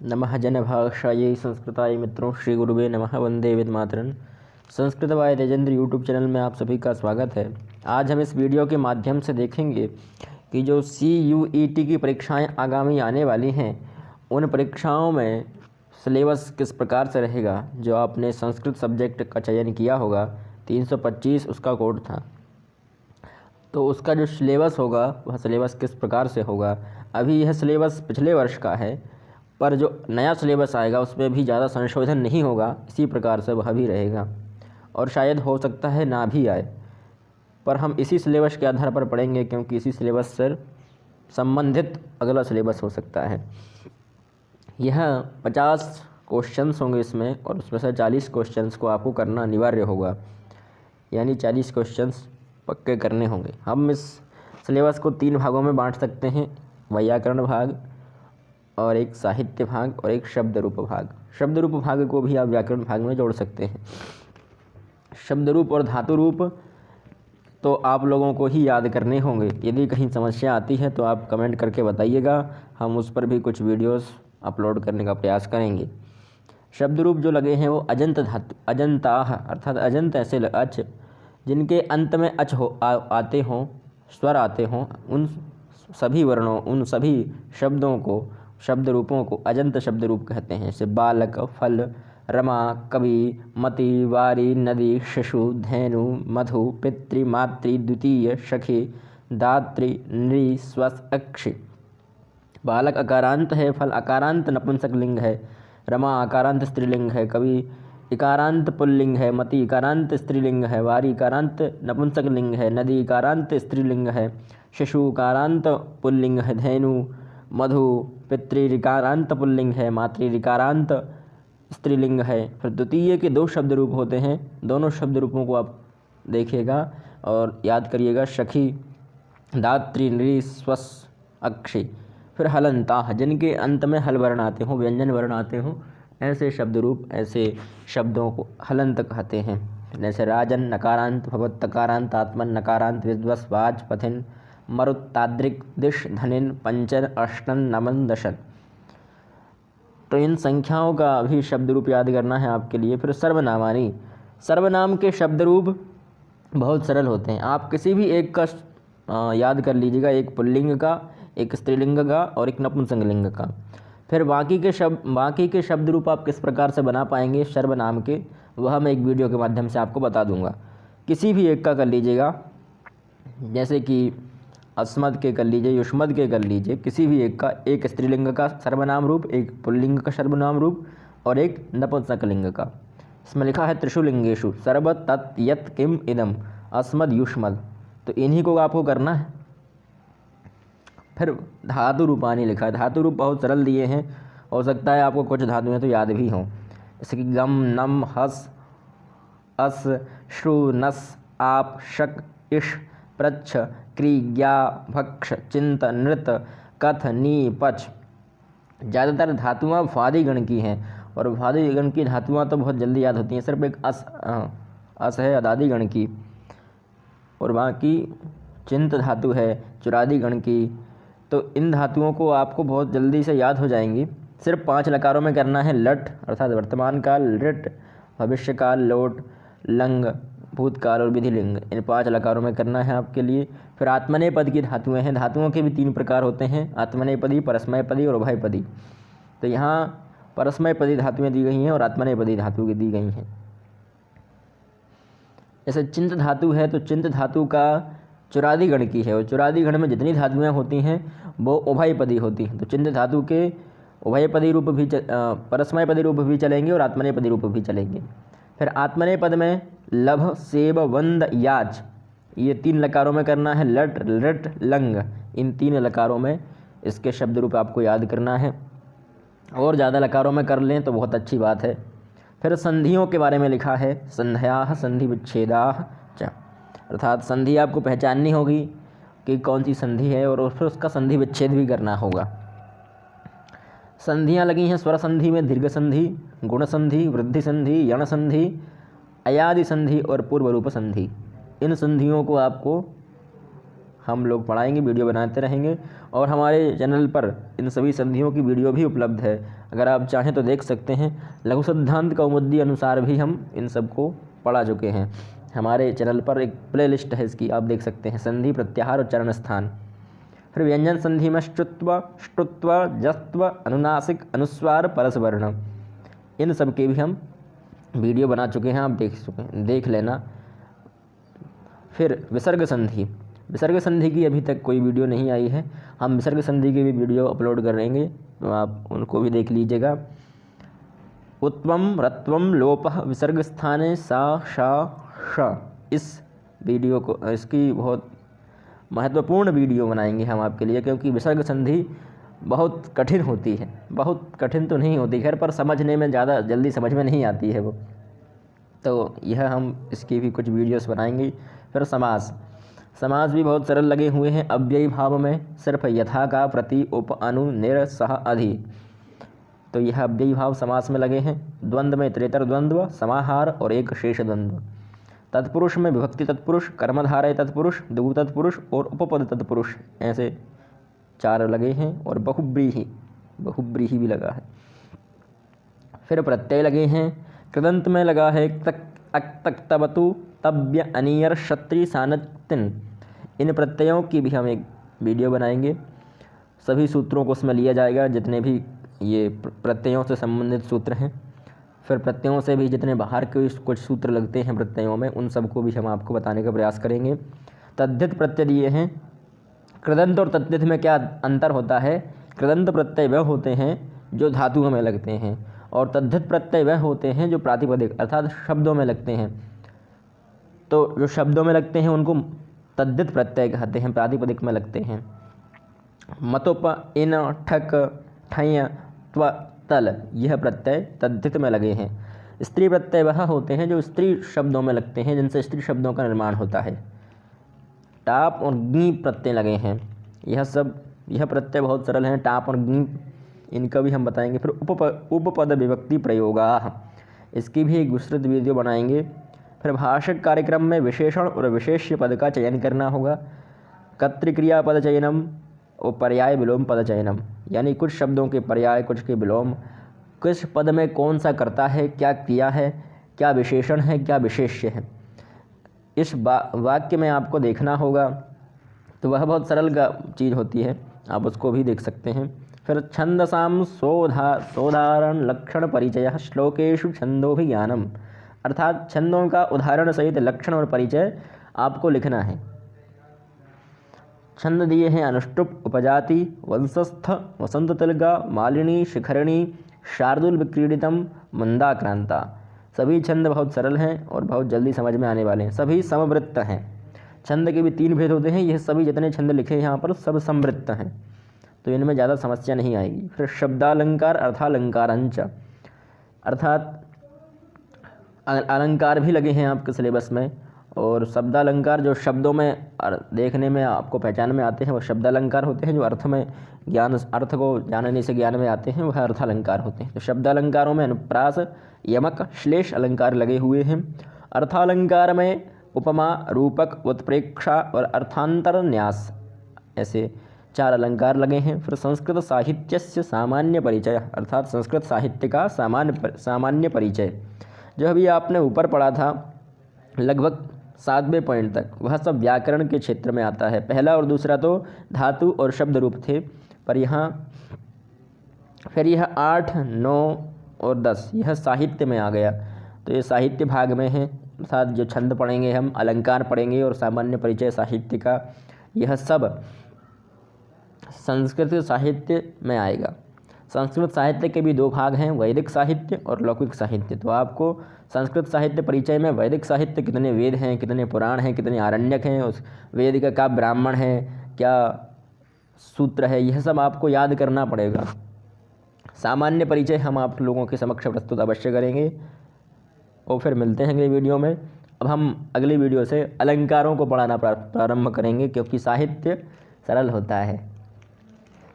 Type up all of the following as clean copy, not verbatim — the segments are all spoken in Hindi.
नमः जनभाषायै संस्कृताय मित्रों श्री गुरुवे नमः वंदे वेदमातरम्। Sanskrit by Tejendra YouTube channel में आप सभी का स्वागत है। आज हम इस वीडियो के माध्यम से देखेंगे कि जो CUET की परीक्षाएं आगामी आने वाली हैं उन परीक्षाओं में सिलेबस किस प्रकार से रहेगा। जो आपने संस्कृत सब्जेक्ट का चयन किया होगा 325 उसका कोड था, तो उसका जो सिलेबस होगा वह सिलेबस किस प्रकार से होगा। अभी यह सिलेबस पिछले वर्ष का है, पर जो नया सिलेबस आएगा उसमें भी ज़्यादा संशोधन नहीं होगा, इसी प्रकार से वह भी रहेगा और शायद हो सकता है ना भी आए, पर हम इसी सिलेबस के आधार पर पढ़ेंगे क्योंकि इसी सिलेबस से संबंधित अगला सिलेबस हो सकता है। यह 50 क्वेश्चंस होंगे इसमें और उसमें से 40 क्वेश्चंस को आपको करना अनिवार्य होगा, यानी 40 क्वेश्चंस पक्के करने होंगे। हम इस सिलेबस को 3 भागों में बांट सकते हैं, वैयाकरण भाग और एक साहित्य भाग और एक शब्द रूप भाग। शब्द रूप भाग को भी आप व्याकरण भाग में जोड़ सकते हैं। शब्द रूप और धातु रूप तो आप लोगों को ही याद करने होंगे। यदि कहीं समस्या आती है तो आप कमेंट करके बताइएगा, हम उस पर भी कुछ वीडियोस अपलोड करने का प्रयास करेंगे। शब्द रूप जो लगे हैं वो अजंत धातु, अजंताह अर्थात अजंत ऐसे अच जिनके अंत में अच आते हों, स्वर आते हों, उन सभी वर्णों, उन सभी शब्दों को, शब्द रूपों को अजंत शब्द रूप कहते हैं। जैसे बालक, फल, रमा, कवि, मति, वारी, नदी, शिशु, धेनु, मधु, पितृ, मातृ, द्वितीय, सखी, दात्री, नृ, स्वस, अक्षि। बालक अकारांत है, फल अकारांत नपुंसक लिंग है, रमा अकारांत स्त्रीलिंग है, कवि इकारांत पुल्लिंग है, मति इकारांत स्त्रीलिंग है, वारी इकारांत नपुंसक लिंग है, नदी इकारांत स्त्रीलिंग है, शिशु इकारांत पुल्लिंग है, धेनु, मधु पितृ ऋकारांत पुल्लिंग है, मातृ ऋकारांत स्त्रीलिंग है। फिर द्वितीय के 2 शब्द रूप होते हैं, दोनों शब्द रूपों को आप देखिएगा और याद करिएगा। सखी, दात्री, नृ, स्वस, अक्षि। फिर हलंताह जिनके अंत में हल वर्ण आते हों, व्यंजन वर्ण आते हों, ऐसे शब्द रूप, ऐसे शब्दों को हलंत कहते हैं। जैसे राजन नकारांत, भवत तकारांत, आत्मन नकारांत, विद्वस, वाच, पथिन, मरुत्ताद्रिक, दिश, धनिन, पंचन, अष्टन, नमन, दशन। तो इन संख्याओं का भी शब्द रूप याद करना है आपके लिए। फिर सर्वनामानी, सर्वनाम के शब्द रूप बहुत सरल होते हैं। आप किसी भी एक का याद कर लीजिएगा, एक पुल्लिंग का, एक स्त्रीलिंग का और एक नपुंसकलिंग का। फिर बाकी के शब्द रूप आप किस प्रकार से बना पाएंगे सर्वनाम के, वह मैं एक वीडियो के माध्यम से आपको बता दूंगा। किसी भी एक का कर लीजिएगा, जैसे कि अस्मद के कर लीजिए, युष्मद के कर लीजिए, किसी भी एक का, एक स्त्रीलिंग का सर्वनाम रूप, एक पुल्लिंग का सर्वनाम रूप और एक नपुंसकलिंग का। इसमें लिखा है त्रिशुलिंगेषु सर्व तत् यत् किम इदम अस्मद युष्मद, तो इन्हीं को आपको करना है। फिर धातु रूपानी लिखा है, धातु रूप बहुत सरल दिए हैं, हो सकता है आपको कुछ धातुएं तो याद भी हों, जैसे कि गम, नम, हस, अस, श्रु, नस, आप, शक, इश, प्रच्छ, क्री, ज्ञा, भक्ष, चिंत, नृत, कथ, नी, पच। ज़्यादातर धातुआं वादी गण की हैं और वादी गण की धातुआं तो बहुत जल्दी याद होती हैं। सिर्फ एक अस है अदादी गण की और बाकी चिंत धातु है चुरादी गण की। तो इन धातुओं को आपको बहुत जल्दी से याद हो जाएंगी। सिर्फ 5 लकारों में करना है। लट अर्थात वर्तमान काल, लृट भविष्यकाल, लोट, लंग भूतकाल और विधिलिंग, इन 5 लकारों में करना है आपके लिए। फिर आत्मनेपद की धातुएं हैं। धातुओं के भी 3 प्रकार होते हैं, आत्मनेपदी, परस्मयपदी और उभयपदी। तो यहाँ परस्मयपदी धातुएं दी गई हैं और आत्मनेपदी धातु दी गई हैं। जैसे चिंत धातु है तो चिंत धातु का चुरादी गण की है और चुरादी गण में जितनी धातुएं होती हैं वो उभयपदी होती हैं। तो चिंत धातु के उभयपदी रूप भी, परस्मयपदी रूप भी चलेंगे और आत्मनेपदी रूप भी चलेंगे। फिर आत्मनेपद में लभ, सेब, वंद, याच, ये 3 लकारों में करना है। लट, लृट, लंग, इन 3 लकारों में इसके शब्द रूप आपको याद करना है और ज़्यादा लकारों में कर लें तो बहुत अच्छी बात है। फिर संधियों के बारे में लिखा है, संध्याः संधि विच्छेदाः च, अर्थात संधि आपको पहचाननी होगी कि कौन सी संधि है और फिर उसका संधि विच्छेद भी करना होगा। संधियाँ लगी हैं स्वर संधि में दीर्घ संधि, गुण संधि, वृद्धि संधि, यण संधि, अयादि संधि और पूर्व रूप संधि। इन संधियों को आपको हम लोग पढ़ाएंगे, वीडियो बनाते रहेंगे। और हमारे चैनल पर इन सभी संधियों की वीडियो भी उपलब्ध है, अगर आप चाहें तो देख सकते हैं। लघु सिद्धांत कौमुदी अनुसार भी हम इन सबको पढ़ा चुके हैं। हमारे चैनल पर एक प्ले लिस्ट है इसकी, आप देख सकते हैं। संधि, प्रत्याहार और चरण स्थान। फिर व्यंजन संधि में श्रुत्व, श्रुत्व, जस्त्व, अनुनासिक, अनुस्वार, परसवर्ण, इन सब के भी हम वीडियो बना चुके हैं, आप देख लेना। फिर विसर्ग संधि, विसर्ग संधि की अभी तक कोई वीडियो नहीं आई है, हम विसर्ग संधि की भी वीडियो अपलोड करेंगे, तो आप उनको भी देख लीजिएगा। उत्वम, रत्वम, लोपः, विसर्ग स्थाने सा, शा, श, इस वीडियो को, इसकी बहुत महत्वपूर्ण वीडियो बनाएंगे हम आपके लिए, क्योंकि विसर्ग संधि बहुत कठिन होती है। बहुत कठिन तो नहीं होती घर पर, समझने में ज़्यादा जल्दी समझ में नहीं आती है वो, तो यह हम इसकी भी कुछ वीडियोस बनाएंगे। फिर समास, समास भी बहुत सरल लगे हुए हैं। अव्ययी भाव में सिर्फ यथा का, प्रति, उप, अनु, निर, सह, अधि, तो यह अव्ययी भाव समास में लगे हैं। द्वंद्व में इतरेतर द्वंद्व, समाहार और एक शेष द्वंद्व। तत्पुरुष में विभक्ति तत्पुरुष, कर्मधारय तत्पुरुष, द्विगु तत्पुरुष और उपपद तत्पुरुष, ऐसे 4 लगे हैं। और बहुब्रीहि, बहुब्रीहि भी लगा है। फिर प्रत्यय लगे हैं। कृदंत में लगा है तक, अक, तक, तबतु, तब्य, अनियर, क्षत्रि, सानतिन, इन प्रत्ययों की भी हम एक वीडियो बनाएंगे। सभी सूत्रों को उसमें लिया जाएगा, जितने भी ये प्रत्ययों से संबंधित सूत्र हैं। फिर प्रत्ययों से भी जितने बाहर के कुछ सूत्र लगते हैं प्रत्ययों में, उन सबको भी हम आपको बताने का प्रयास करेंगे। तद्धित प्रत्यय दिए हैं। कृदंत और तद्धित में क्या अंतर होता है? कृदंत प्रत्यय वह होते हैं जो धातुओं में लगते हैं, और तद्धित प्रत्यय वह होते हैं जो प्रातिपदिक अर्थात शब्दों में लगते हैं। तो जो शब्दों में लगते हैं उनको तद्धित प्रत्यय कहते हैं, प्रातिपदिक में लगते हैं। मतोप, इन, ठक, ठय, त्व, तल, यह प्रत्यय तद्धित में लगे हैं। स्त्री प्रत्यय वह होते हैं जो स्त्री शब्दों में लगते हैं, जिनसे स्त्री शब्दों का निर्माण होता है। टाप और गी प्रत्यय लगे हैं। यह प्रत्यय बहुत सरल हैं, टाप और गी, इनका भी हम बताएंगे। फिर उपपद विभक्ति प्रयोगा, इसकी भी एक विस्तृत वीडियो बनाएंगे। फिर भाषक कार्यक्रम में विशेषण और विशेष्य पद का चयन करना होगा। कर्तृक्रिया पद चयनम और पर्याय विलोम पद चयनम, यानी कुछ शब्दों के पर्याय, कुछ के विलोम, किस पद में कौन सा कर्ता है, क्या क्रिया है, क्या विशेषण है, क्या विशेष्य है, इस वाक्य में आपको देखना होगा। तो वह बहुत सरल चीज़ होती है, आप उसको भी देख सकते हैं। फिर छंदसाम सोधारण लक्षण परिचय श्लोकेशु छंदोभिज्ञानम, अर्थात छंदों का उदाहरण सहित लक्षण और परिचय आपको लिखना है। छंद दिए हैं अनुष्टुप, उपजाति, वंशस्थ, वसंत तिलका, मालिनी, शिखरिणी, शार्दुल विक्रीडितम, मंदाक्रांता। सभी छंद बहुत सरल हैं और बहुत जल्दी समझ में आने वाले हैं। सभी समवृत्त हैं। छंद के भी 3 भेद होते हैं, यह सभी जितने छंद लिखे हैं यहाँ पर सब समवृत्त हैं, तो इनमें ज़्यादा समस्या नहीं आएगी। फिर शब्दालंकार, अर्थालंकारांच, अर्थात अलंकार भी लगे हैं आपके सिलेबस में। और शब्दालंकार जो शब्दों में देखने में आपको पहचान में आते हैं, वो शब्दालंकार होते हैं। जो अर्थ को जानने से ज्ञान में आते हैं, वह अर्थालंकार होते हैं। तो शब्दालंकारों में अनुप्रास, यमक, श्लेष अलंकार लगे हुए हैं। अर्थालंकार में उपमा, रूपक, उत्प्रेक्षा और अर्थांतर न्यास, ऐसे 4 अलंकार लगे हैं। फिर संस्कृत साहित्य से सामान्य परिचय, अर्थात संस्कृत साहित्य का सामान्य परिचय, जो अभी आपने ऊपर पढ़ा था लगभग 7वें पॉइंट तक, वह सब व्याकरण के क्षेत्र में आता है। पहला और दूसरा तो धातु और शब्द रूप थे, पर यहाँ फिर यह 8, 9 और 10 यह साहित्य में आ गया। तो ये साहित्य भाग में है, साथ जो छंद पढ़ेंगे हम, अलंकार पढ़ेंगे और सामान्य परिचय साहित्य का, यह सब संस्कृत साहित्य में आएगा। संस्कृत साहित्य के भी 2 भाग हैं, वैदिक साहित्य और लौकिक साहित्य। तो आपको संस्कृत साहित्य परिचय में वैदिक साहित्य, कितने वेद हैं, कितने पुराण हैं, कितने आरण्यक हैं, उस वेद का क्या ब्राह्मण है, क्या सूत्र है, यह सब आपको याद करना पड़ेगा। सामान्य परिचय हम आप लोगों के समक्ष प्रस्तुत अवश्य करेंगे। और फिर मिलते हैं अगली वीडियो में। अब हम अगली वीडियो से अलंकारों को पढ़ाना प्रारंभ करेंगे, क्योंकि साहित्य सरल होता है,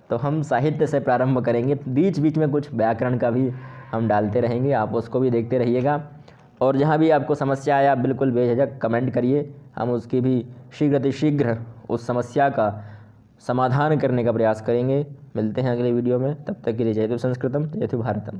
तो हम साहित्य से प्रारंभ करेंगे। बीच बीच में कुछ व्याकरण का भी हम डालते रहेंगे, आप उसको भी देखते रहिएगा। और जहाँ भी आपको समस्या आए आप बिल्कुल बेझिझक कमेंट करिए, हम उसकी भी शीघ्र उस समस्या का समाधान करने का प्रयास करेंगे। मिलते हैं अगले वीडियो में, तब तक के लिए जय तु संस्कृतम जय तु भारतम।